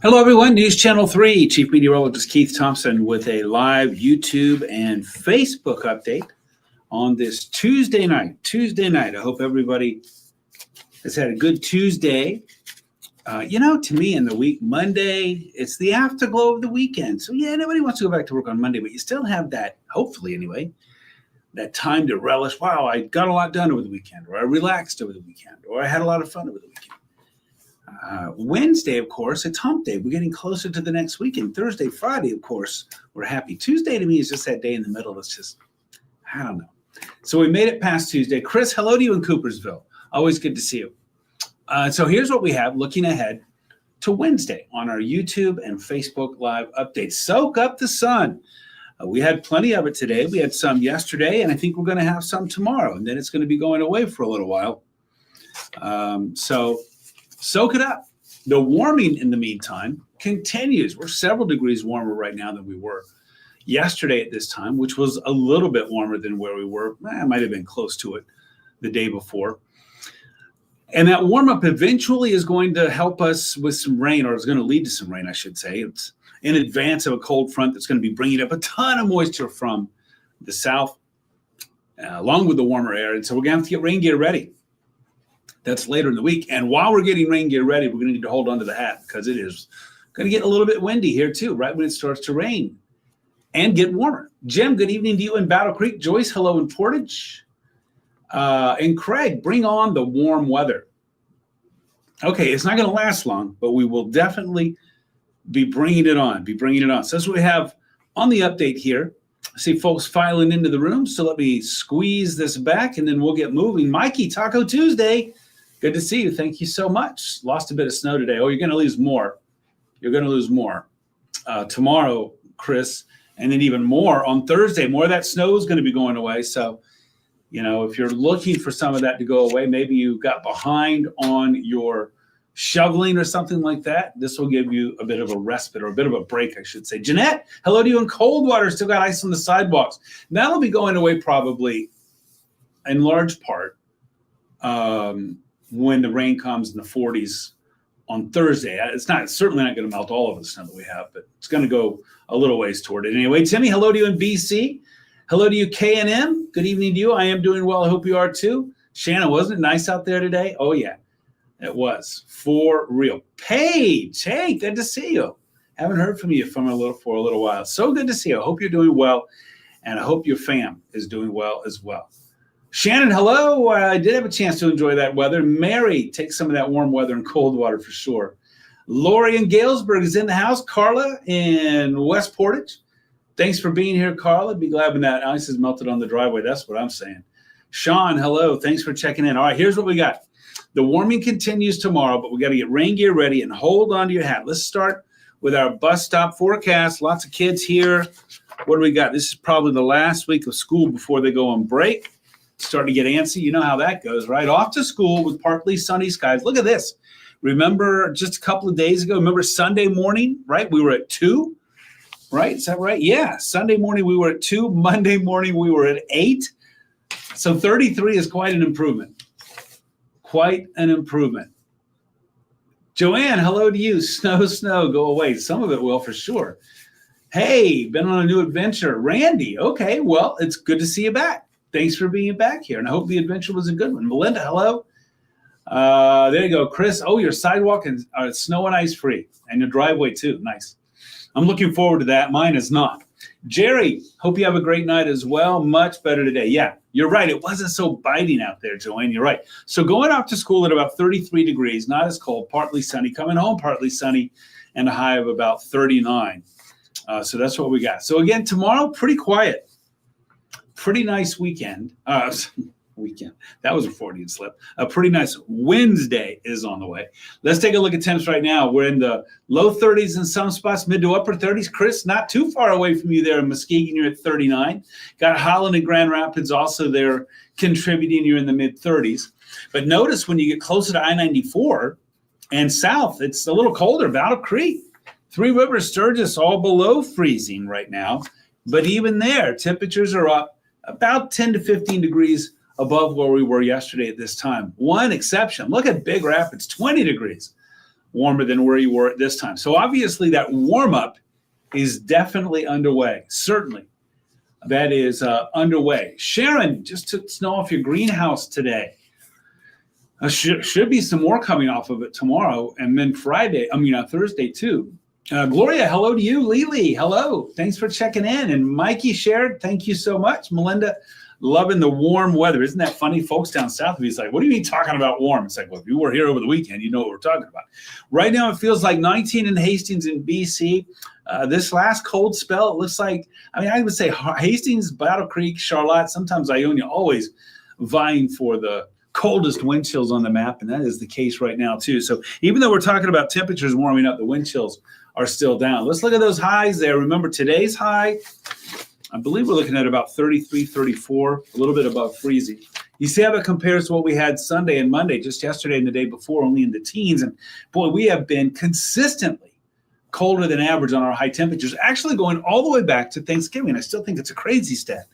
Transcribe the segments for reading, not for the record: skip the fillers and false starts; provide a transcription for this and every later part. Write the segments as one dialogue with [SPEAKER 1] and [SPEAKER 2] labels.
[SPEAKER 1] Hello, everyone. News Channel 3, Chief Meteorologist Keith Thompson with a live YouTube and Facebook update on this Tuesday night. I hope everybody has had a good Tuesday. To me in the week, Monday, it's the afterglow of the weekend. So, nobody wants to go back to work on Monday, but you still have that, hopefully anyway, that time to relish. Wow, I got a lot done over the weekend, or I relaxed over the weekend, or I had a lot of fun over the weekend. Wednesday, of course, it's hump day. We're getting closer to the next weekend. Thursday, Friday, of course, we're happy. Tuesday to me is just that day in the middle. It's just, I don't know. So we made it past Tuesday. Chris, hello to you in Coopersville. Always good to see you. So here's what we have looking ahead to Wednesday on our YouTube and Facebook Live updates. Soak up the sun. We had plenty of it today. We had some yesterday, and I think we're going to have some tomorrow, and then it's going to be going away for a little while. So soak it up. The warming in the meantime continues. We're several degrees warmer right now than we were yesterday at this time, which was a little bit warmer than where we were. It might have been close to it the day before. And that warm up eventually is going to help us with some rain, or it's going to lead to some rain, I should say. It's in advance of a cold front that's going to be bringing up a ton of moisture from the south, along with the warmer air. And so we're going to have to get rain gear ready. That's later in the week. And while we're getting rain gear ready, we're going to need to hold on to the hat because it is going to get a little bit windy here too, right when it starts to rain and get warmer. Jim, good evening to you in Battle Creek. Joyce, hello in Portage. And Craig, bring on the warm weather. Okay, it's not going to last long, but we will definitely be bringing it on, So that's what we have on the update here. I see folks filing into the room, so let me squeeze this back, and then we'll get moving. Mikey, Taco Tuesday. Good to see you. Thank you so much. Lost a bit of snow today. Oh, you're going to lose more. Tomorrow, Chris, and then even more on Thursday. More of that snow is going to be going away. So, if you're looking for some of that to go away, maybe you got behind on your shoveling or something like that. This will give you a bit of a respite, or a bit of a break, I should say. Jeanette, hello to you in Coldwater. Still got ice on the sidewalks. That'll be going away probably in large part when the rain comes in the 40s on Thursday. It's certainly not going to melt all of the snow that we have, but it's going to go a little ways toward it. Anyway, Timmy, hello to you in BC. Hello to you, K&M. Good evening to you. I am doing well. I hope you are too. Shannon, wasn't it nice out there today? Oh, yeah, it was for real. Paige, hey, good to see you. Haven't heard from you for a little while. So good to see you. I hope you're doing well, and I hope your fam is doing well as well. Shannon, hello. I did have a chance to enjoy that weather. Mary, take some of that warm weather in Coldwater for sure. Lori in Galesburg is in the house. Carla in West Portage. Thanks for being here, Carla. Be glad when that ice is melted on the driveway. That's what I'm saying. Sean, hello. Thanks for checking in. All right, here's what we got. The warming continues tomorrow, but we got to get rain gear ready and hold on to your hat. Let's start with our bus stop forecast. Lots of kids here. What do we got? This is probably the last week of school before they go on break. Starting to get antsy. You know how that goes, right? Off to school with partly sunny skies. Look at this. Remember just a couple of days ago, remember Sunday morning, right? We were at 2, right? Is that right? Yeah. Sunday morning, we were at 2. Monday morning, we were at 8. So 33 is quite an improvement. Quite an improvement. Joanne, hello to you. Snow, go away. Some of it will for sure. Hey, been on a new adventure. Randy, okay, well, it's good to see you back. Thanks for being back here, and I hope the adventure was a good one. Melinda, hello. There you go. Chris, your sidewalk is snow and ice free, and your driveway too. Nice. I'm looking forward to that. Mine is not. Jerry, hope you have a great night as well. Much better today. Yeah, you're right. It wasn't so biting out there, Joanne. You're right. So going off to school at about 33 degrees, not as cold, partly sunny. Coming home, partly sunny, and a high of about 39. So that's what we got. So again, tomorrow, pretty quiet. Pretty nice weekend. That was a Freudian slip. A pretty nice Wednesday is on the way. Let's take a look at temps right now. We're in the low 30s in some spots, mid to upper 30s. Chris, not too far away from you there in Muskegon. You're at 39. Got Holland and Grand Rapids also there contributing. You're in the mid 30s. But notice when you get closer to I-94 and south, it's a little colder. Battle Creek, Three Rivers, Sturgis, all below freezing right now. But even there, temperatures are up about 10 to 15 degrees above where we were yesterday at this time. One exception, look at Big Rapids, 20 degrees warmer than where you were at this time. So obviously that warm up is definitely underway. Certainly that is underway. Sharon just took snow off your greenhouse today. Should be some more coming off of it tomorrow, and then Thursday too. Gloria, hello to you. Lily, hello. Thanks for checking in. And Mikey shared, thank you so much. Melinda, loving the warm weather. Isn't that funny? Folks down south of you, it's like, what do you mean talking about warm? It's like, well, if you were here over the weekend, you know what we're talking about. Right now, it feels like 19 in Hastings in BC. This last cold spell, it looks like, I would say Hastings, Battle Creek, Charlotte, sometimes Ionia, always vying for the coldest wind chills on the map, and that is the case right now too. So even though we're talking about temperatures warming up, the wind chills are still down. Let's look at those highs there. Remember today's high, I believe we're looking at about 33, 34, a little bit above freezing. You see how that compares to what we had Sunday and Monday, just yesterday and the day before, only in the teens. And boy, we have been consistently colder than average on our high temperatures, actually going all the way back to Thanksgiving. I still think it's a crazy stat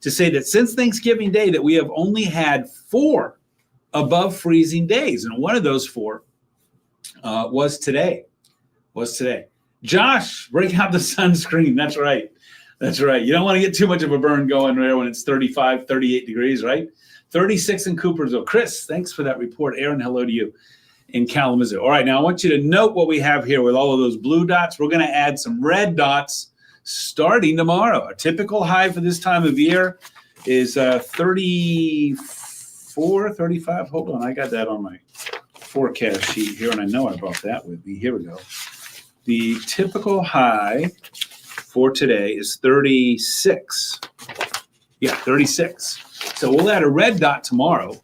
[SPEAKER 1] to say that since Thanksgiving Day that we have only had 4 above freezing days. And one of those 4 was today. Josh, break out the sunscreen. That's right. You don't want to get too much of a burn going there when it's 35, 38 degrees, right? 36 in Coopersville. Chris, thanks for that report. Aaron, hello to you in Kalamazoo. All right, now I want you to note what we have here with all of those blue dots. We're going to add some red dots starting tomorrow. A typical high for this time of year is 34, 35. Hold on, I got that on my forecast sheet here, and I know I brought that with me. Here we go. The typical high for today is 36. Yeah, 36. So we'll add a red dot tomorrow.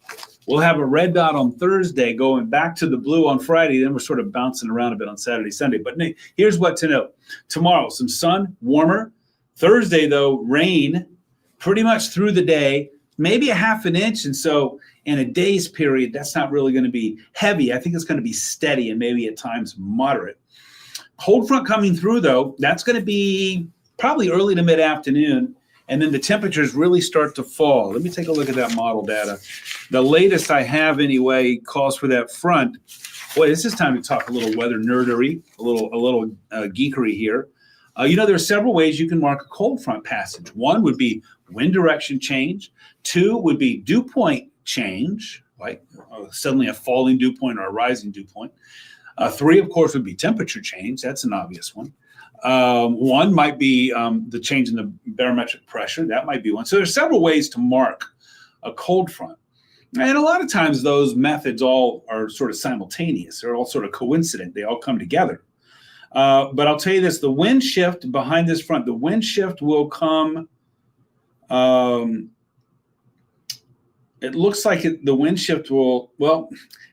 [SPEAKER 1] We'll have a red dot on Thursday, going back to the blue on Friday. Then we're sort of bouncing around a bit on Saturday, Sunday. But here's what to know. Tomorrow, some sun, warmer. Thursday, though, rain pretty much through the day, maybe a half an inch. And so in a day's period, that's not really going to be heavy. I think it's going to be steady and maybe at times moderate. Cold front coming through, though, that's going to be probably early to mid-afternoon. And then the temperatures really start to fall. Let me take a look at that model data. The latest I have anyway calls for that front. Boy, this is time to talk a little weather nerdery, a little geekery here. There are several ways you can mark a cold front passage. One would be wind direction change. 2 would be dew point change, like suddenly a falling dew point or a rising dew point. 3, of course, would be temperature change. That's an obvious one. 1 might be the change in the barometric pressure. That might be one. So there's several ways to mark a cold front. And a lot of times those methods all are sort of simultaneous. They're all sort of coincident. They all come together. But I'll tell you this, the wind shift behind this front, the wind shift will come, it looks like the wind shift will,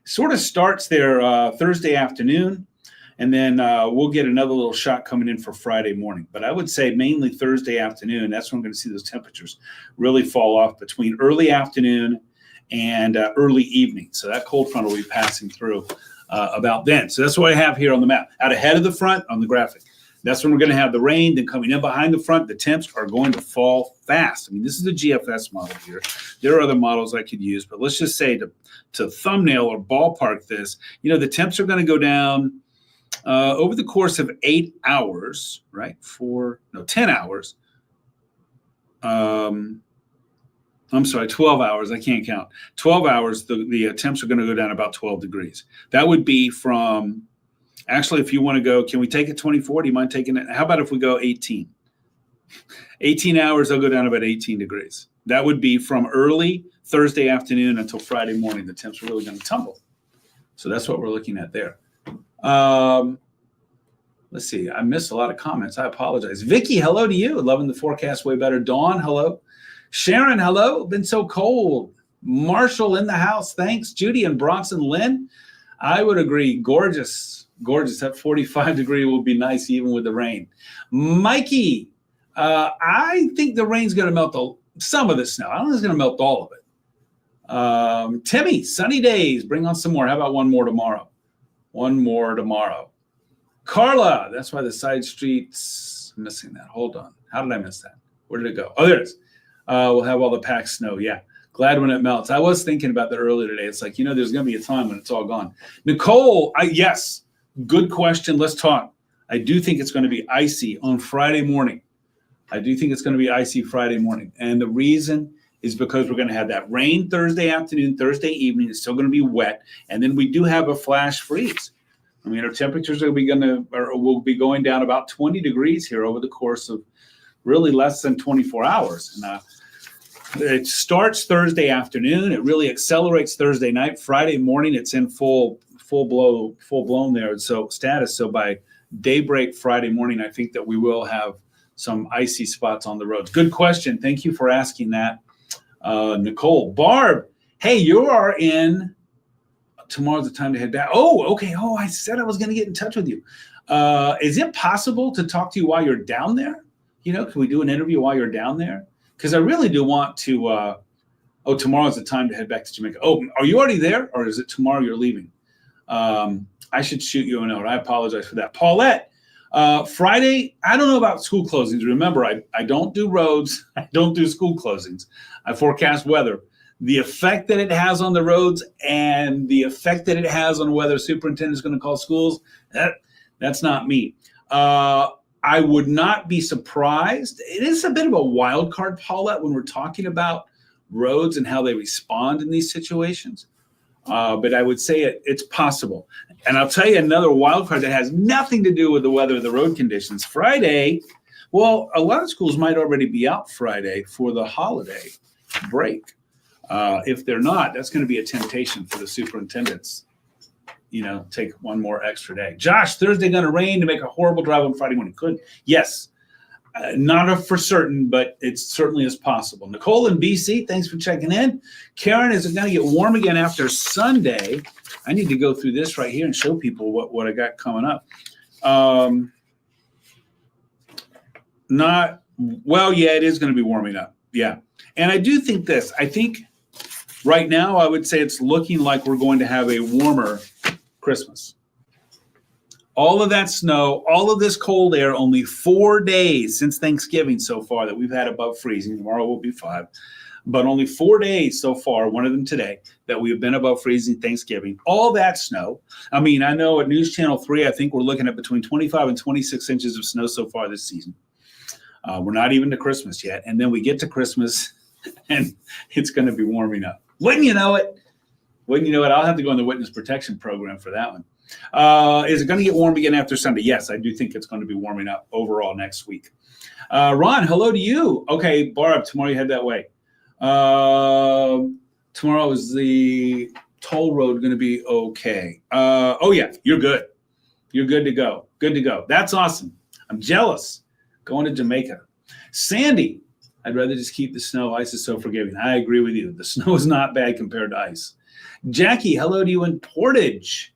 [SPEAKER 1] sort of starts there Thursday afternoon. And then we'll get another little shot coming in for Friday morning. But I would say mainly Thursday afternoon. That's when we're going to see those temperatures really fall off between early afternoon and early evening. So that cold front will be passing through about then. So that's what I have here on the map. Out ahead of the front on the graphic. That's when we're going to have the rain. Then coming in behind the front, the temps are going to fall fast. This is a GFS model here. There are other models I could use. But let's just say to thumbnail or ballpark this, the temps are going to go down over the course of 8 hours, right? 10 hours. 12 hours. I can't count. 12 hours, the temps are going to go down about 12 degrees. That would be from, actually, if you want to go, can we take it 24? Do you mind taking it? How about if we go 18? 18 hours, they'll go down about 18 degrees. That would be from early Thursday afternoon until Friday morning. The temps are really going to tumble. So that's what we're looking at there. Let's see. I missed a lot of comments. I apologize. Vicky, hello to you. Loving the forecast way better. Dawn, hello. Sharon, hello. Been so cold. Marshall in the house. Thanks. Judy and Bronson. Lynn, I would agree. Gorgeous. That 45 degree will be nice even with the rain. Mikey, I think the rain's going to melt some of the snow. I don't think it's going to melt all of it. Timmy, sunny days. Bring on some more. How about one more tomorrow? Carla, that's why the side street's missing that. Hold on. How did I miss that? Where did it go? Oh, there it is. We'll have all the packed snow. Yeah. Glad when it melts. I was thinking about that earlier today. It's like, there's going to be a time when it's all gone. Nicole, yes. Good question. Let's talk. I do think it's going to be icy on Friday morning. And the reason is because we're going to have that rain Thursday afternoon, Thursday evening. It's still going to be wet. And then we do have a flash freeze. I mean, our temperatures will be going down about 20 degrees here over the course of really less than 24 hours. And it starts Thursday afternoon. It really accelerates Thursday night. Friday morning, it's in full blown there. So status. So by daybreak Friday morning, I think that we will have some icy spots on the roads. Good question. Thank you for asking that, Nicole. Barb, hey, you are in. Tomorrow's the time to head back. Oh, okay. Oh, I said I was going to get in touch with you. Is it possible to talk to you while you're down there? Can we do an interview while you're down there? Because I really do want to. Tomorrow's the time to head back to Jamaica. Oh, are you already there, or is it tomorrow you're leaving? I should shoot you a note. I apologize for that. Paulette, Friday, I don't know about school closings. Remember, I don't do roads. I don't do school closings. I forecast weather. The effect that it has on the roads and the effect that it has on whether superintendent is going to call schools, that's not me. I would not be surprised. It is a bit of a wild card, Paulette, when we're talking about roads and how they respond in these situations. But I would say it's possible. And I'll tell you another wild card that has nothing to do with the weather or the road conditions. Friday, well, a lot of schools might already be out Friday for the holiday break. If they're not, that's going to be a temptation for the superintendents. Take one more extra day. Josh, Thursday going to rain to make a horrible drive on Friday morning. Could? Yes. Not for certain, but it certainly is possible. Nicole in BC, thanks for checking in. Karen, is it going to get warm again after Sunday? I need to go through this right here and show people what I got coming up. It is going to be warming up. Yeah. And I do think this. I think right now I would say it's looking like we're going to have a warmer Christmas. All of that snow, all of this cold air, only 4 days since Thanksgiving so far that we've had above freezing. Tomorrow will be 5. But only 4 days so far, one of them today, that we have been above freezing Thanksgiving. All that snow. I mean, I know at News Channel 3, I think we're looking at between 25 and 26 inches of snow so far this season. We're not even to Christmas yet. And then we get to Christmas, and it's going to be warming up. Wouldn't you know it? I'll have to go in the witness protection program for that one. Is it going to get warm again after Sunday? Yes, I do think it's going to be warming up overall next week. Ron, hello to you. Okay, Barb, tomorrow you head that way. Tomorrow is the toll road going to be okay? Yeah, you're good. You're good to go. Good to go. That's awesome. I'm jealous. Going to Jamaica. Sandy, I'd rather just keep the snow. Ice is so forgiving. I agree with you. The snow is not bad compared to ice. Jackie, hello to you in Portage.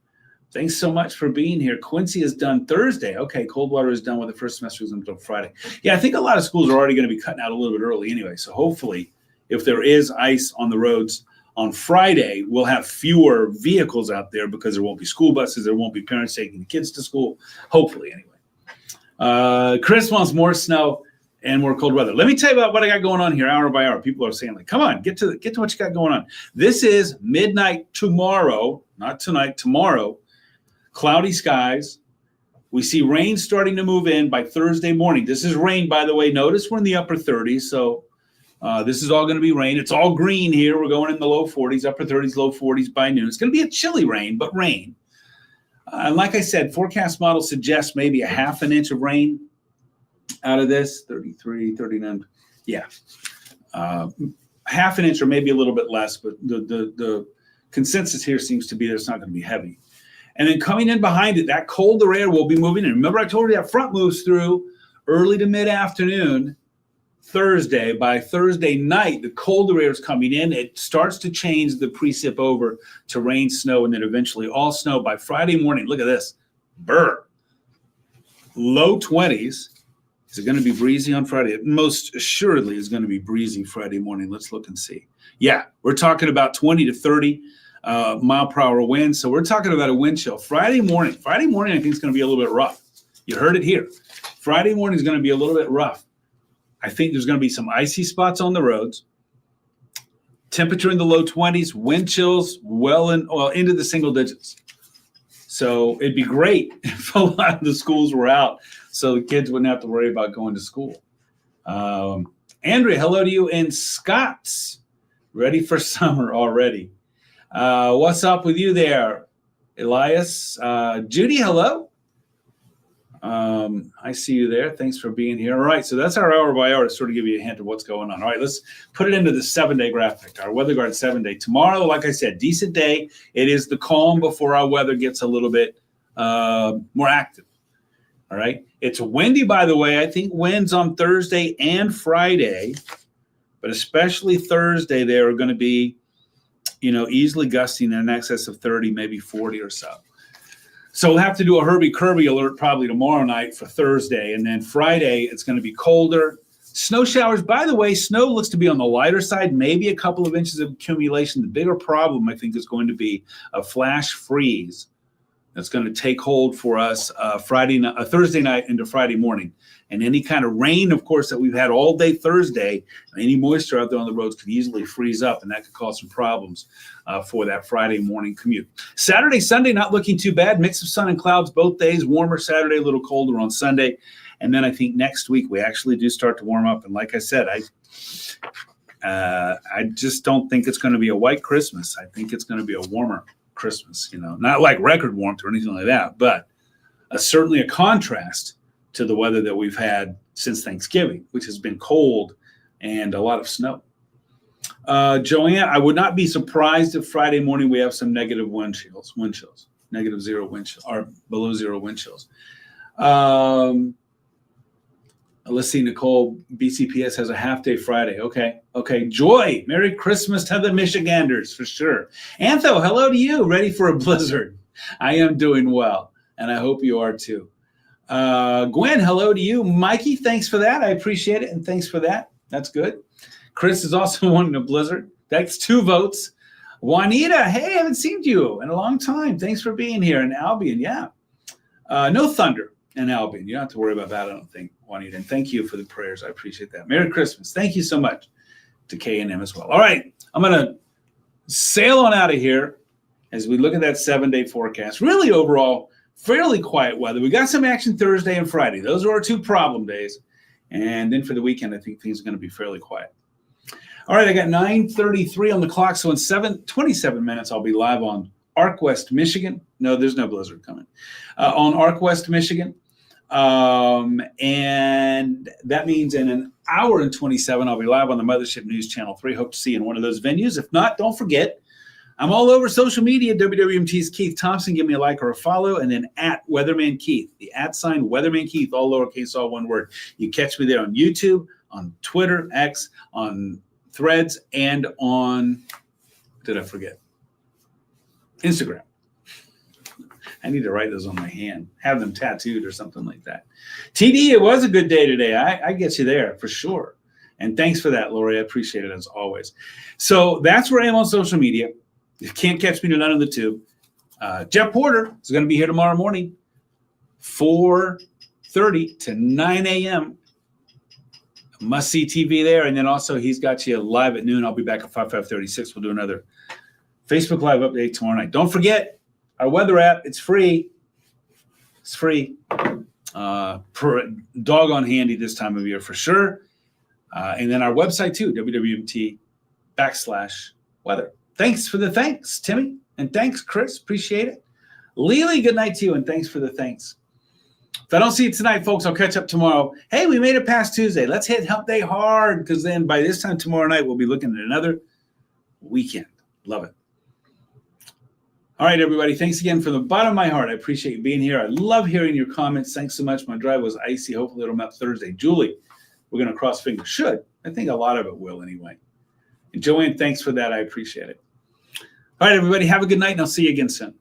[SPEAKER 1] Thanks so much for being here. Quincy is done Thursday. Okay, Coldwater is done with the first semester until Friday. Yeah, I think a lot of schools are already going to be cutting out a little bit early anyway. So hopefully, if there is ice on the roads on Friday, we'll have fewer vehicles out there because there won't be school buses. There won't be parents taking the kids to school. Hopefully, anyway. Chris wants more snow and more cold weather. Let me tell you about what I got going on here hour by hour. People are saying, like, come on, get to what you got going on. This is midnight tomorrow, not tonight, tomorrow. Cloudy skies. We see rain starting to move in by Thursday morning. This is rain, by the way. Notice we're in the upper 30s, so this is all going to be rain. It's all green here. We're going in the low 40s, upper 30s, low 40s by noon. It's going to be a chilly rain, but rain. And like I said, forecast model suggests maybe a half an inch of rain out of this, 33, 39. Yeah. Half an inch or maybe a little bit less, but the consensus here seems to be that it's not going to be heavy. And then coming in behind it, that colder air will be moving in. Remember, I told you that front moves through early to mid-afternoon Thursday. By Thursday night, the colder air is coming in. It starts to change the precip over to rain, snow, and then eventually all snow by Friday morning. Look at this. Brr. Low 20s. Is it going to be breezy on Friday? It most assuredly is going to be breezy Friday morning. Let's look and see. Yeah, we're talking about 20 to 30 mile per hour wind. So we're talking about a wind chill. Friday morning, I think it's going to be a little bit rough. You heard it here. Friday morning is going to be a little bit rough. I think there's going to be some icy spots on the roads. Temperature in the low 20s, wind chills well into the single digits. So it'd be great if a lot of the schools were out so the kids wouldn't have to worry about going to school. Andrea, hello to you in Scots. Ready for summer already. What's up with you there, Elias? Judy, hello. I see you there. Thanks for being here. All right, so that's our hour by hour to sort of give you a hint of what's going on. All right, let's put it into the 7-day graphic, our Weather Guard 7-day. Tomorrow, like I said, decent day. It is the calm before our weather gets a little bit more active. All right, it's windy, by the way. I think winds on Thursday and Friday, but especially Thursday, they are going to be, easily gusting in excess of 30, maybe 40 or so. So we'll have to do a Herbie Kirby alert probably tomorrow night for Thursday. And then Friday, it's going to be colder. Snow showers, by the way, snow looks to be on the lighter side, maybe a couple of inches of accumulation. The bigger problem, I think, is going to be a flash freeze that's going to take hold for us Thursday night into Friday morning. And any kind of rain, of course, that we've had all day Thursday, any moisture out there on the roads could easily freeze up, and that could cause some problems for that Friday morning commute. Saturday, Sunday, not looking too bad. Mix of sun and clouds both days. Warmer Saturday, a little colder on Sunday. And then I think next week we actually do start to warm up. And like I said, I just don't think it's going to be a white Christmas. I think it's going to be a warmer Christmas, not like record warmth or anything like that, but certainly a contrast to the weather that we've had since Thanksgiving, which has been cold and a lot of snow. Joanne, I would not be surprised if Friday morning we have some negative wind chills, negative zero wind chills, or below zero wind chills. Let's see, Nicole, BCPS has a half-day Friday. Okay. Joy, Merry Christmas to the Michiganders, for sure. Antho, hello to you. Ready for a blizzard? I am doing well, and I hope you are too. Gwen, hello to you. Mikey, thanks for that. I appreciate it, and thanks for that. That's good. Chris is also wanting a blizzard. That's 2 votes. Juanita, hey, I haven't seen you in a long time. Thanks for being here in Albion. Yeah. No thunder in Albion. You don't have to worry about that, I don't think, Juanita. And thank you for the prayers. I appreciate that. Merry Christmas. Thank you so much to K&M as well. All right. I'm going to sail on out of here as we look at that 7-day forecast. Really, overall, fairly quiet weather. We got some action Thursday and Friday. Those are our 2 problem days. And then for the weekend, I think things are going to be fairly quiet. All right, I got 9:33 on the clock. So in 27 minutes, I'll be live on Arc West, Michigan. No, there's no blizzard coming. On Arc West, Michigan. And that means in an hour and 27, I'll be live on the Mothership News Channel 3. Hope to see you in one of those venues. If not, don't forget, I'm all over social media. WWMT's Keith Thompson. Give me a like or a follow. And then at Weatherman Keith, the @ Weatherman Keith, all lowercase, all one word. You catch me there on YouTube, on Twitter, X, on Threads, and on, did I forget? Instagram. I need to write those on my hand, have them tattooed or something like that. TD, it was a good day today. I get you there for sure. And thanks for that, Lori. I appreciate it as always. So that's where I am on social media. You can't catch me to none of the 2. Jeff Porter is going to be here tomorrow morning, 4:30 to 9 a.m. Must-see TV there. And then also he's got you live at noon. I'll be back at 5:36. We'll do another Facebook Live update tomorrow night. Don't forget, our weather app, it's free. It's free. Doggone handy this time of year for sure. And then our website too, WWMT/weather. Thanks for the thanks, Timmy. And thanks, Chris. Appreciate it. Lily, good night to you, and thanks for the thanks. If I don't see you tonight, folks, I'll catch up tomorrow. Hey, we made it past Tuesday. Let's hit Hump Day hard, because then by this time tomorrow night, we'll be looking at another weekend. Love it. All right, everybody. Thanks again from the bottom of my heart. I appreciate you being here. I love hearing your comments. Thanks so much. My drive was icy. Hopefully it'll melt Thursday. Julie, we're going to cross fingers. Should. I think a lot of it will anyway. And Joanne, thanks for that. I appreciate it. All right, everybody. Have a good night, and I'll see you again soon.